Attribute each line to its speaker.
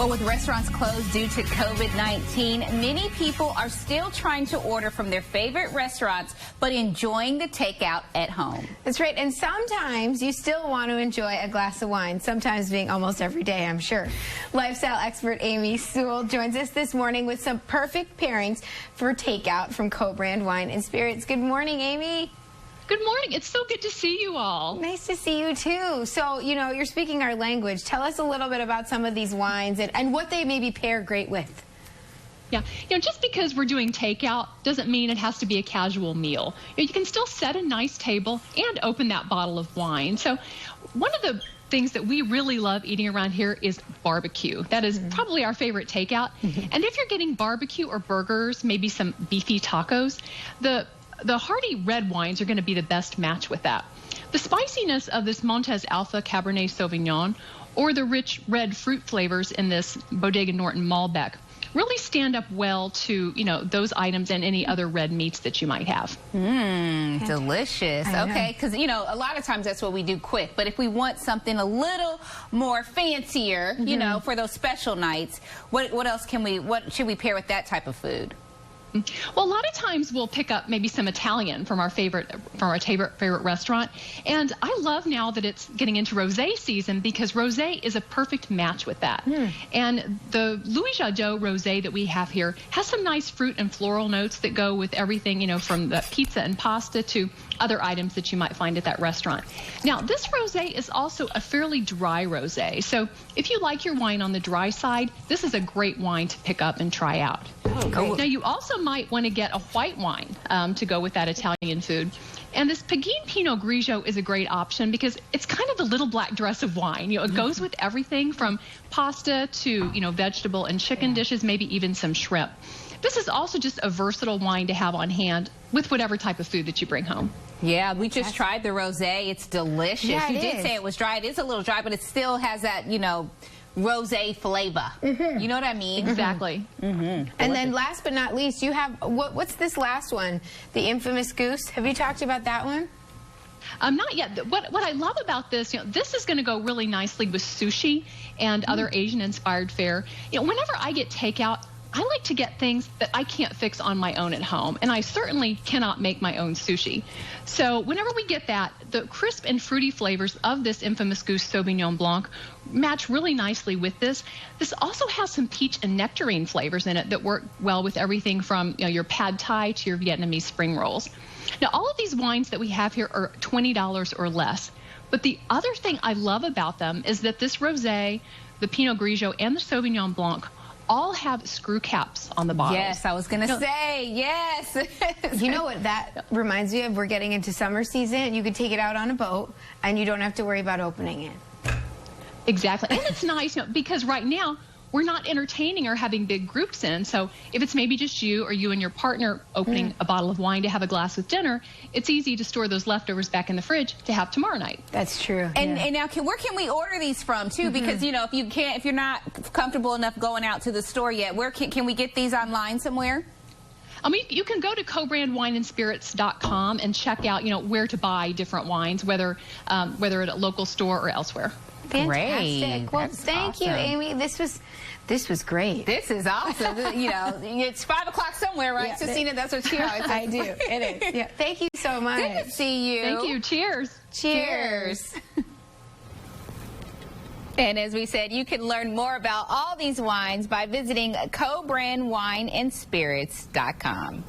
Speaker 1: Well, with restaurants closed due to COVID-19, many people are still trying to order from their favorite restaurants, but enjoying the takeout at home.
Speaker 2: That's right. And sometimes you still want to enjoy a glass of wine, sometimes being almost every day, I'm sure. Lifestyle expert Amy Sewell joins us this morning with some perfect pairings for takeout from Kobrand Wine and Spirits. Good morning, Amy.
Speaker 3: Good morning. It's so good to see you all.
Speaker 2: Nice to see you, too. So, you know, you're speaking our language. Tell us a little bit about some of these wines and what they maybe pair great with.
Speaker 3: Yeah, just because we're doing takeout doesn't mean it has to be a casual meal. You can still set a nice table and open that bottle of wine. So one of the things that we really love eating around here is barbecue. That is probably our favorite takeout. And if you're getting barbecue or burgers, maybe some beefy tacos, the hearty red wines are going to be the best match with that. The spiciness of this Montes Alpha Cabernet Sauvignon or the rich red fruit flavors in this Bodega Norton Malbec really stand up well to, those items and any other red meats that you might have.
Speaker 1: Delicious. Okay, because, a lot of times that's what we do quick. But if we want something a little more fancier, for those special nights, what else what should we pair with that type of food?
Speaker 3: Well, a lot of times we'll pick up maybe some Italian from our favorite restaurant. And I love now that it's getting into rosé season because rosé is a perfect match with that. And the Louis Jadot rosé that we have here has some nice fruit and floral notes that go with everything, from the pizza and pasta to other items that you might find at that restaurant. Now, this rosé is also a fairly dry rosé. So if you like your wine on the dry side, this is a great wine to pick up and try out.
Speaker 1: Cool.
Speaker 3: Now, you also might want to get a white wine to go with that Italian food. And this Piguin Pinot Grigio is a great option because it's kind of the little black dress of wine. It goes with everything from pasta to, vegetable and chicken dishes, maybe even some shrimp. This is also just a versatile wine to have on hand with whatever type of food that you bring home.
Speaker 1: Yeah, we just tried the rosé. It's delicious.
Speaker 2: Yeah,
Speaker 1: you did say it was dry. It is a little dry, but it still has that, rosé flavor. You know what I mean?
Speaker 3: Exactly.
Speaker 2: And then last but not least, you have, what's this last one? The infamous goose. Have you talked about that one?
Speaker 3: Not yet. What I love about this, this is going to go really nicely with sushi and other Asian-inspired fare. Whenever I get takeout, I like to get things that I can't fix on my own at home, and I certainly cannot make my own sushi. So whenever we get that, the crisp and fruity flavors of this infamous goose Sauvignon Blanc match really nicely with this. This also has some peach and nectarine flavors in it that work well with everything from your pad thai to your Vietnamese spring rolls. Now, all of these wines that we have here are $20 or less. But the other thing I love about them is that this rosé, the Pinot Grigio, and the Sauvignon Blanc all have screw caps on the bottles.
Speaker 1: Yes, I was going to say, yes.
Speaker 2: You know what that reminds me of? We're getting into summer season. You could take it out on a boat, and you don't have to worry about opening it.
Speaker 3: Exactly. And it's nice because right now, we're not entertaining or having big groups in. So if it's maybe just you or you and your partner opening a bottle of wine to have a glass with dinner, it's easy to store those leftovers back in the fridge to have tomorrow night.
Speaker 2: That's true.
Speaker 1: And now, where can we order these from too? Because if you're not comfortable enough going out to the store yet, where can we get these online somewhere?
Speaker 3: You can go to KobrandWineandSpirits.com and check out, where to buy different wines, whether at a local store or elsewhere.
Speaker 2: Fantastic.
Speaker 1: Great.
Speaker 2: Well, thank you, Amy. This was great.
Speaker 1: This is awesome. It's 5 o'clock somewhere, right? So, Cena, that's what
Speaker 2: I do. It is. Yeah. Thank you so much.
Speaker 1: Good to see you.
Speaker 3: Thank you. Cheers.
Speaker 1: Cheers. And as we said, you can learn more about all these wines by visiting KobrandWineandSpirits.com.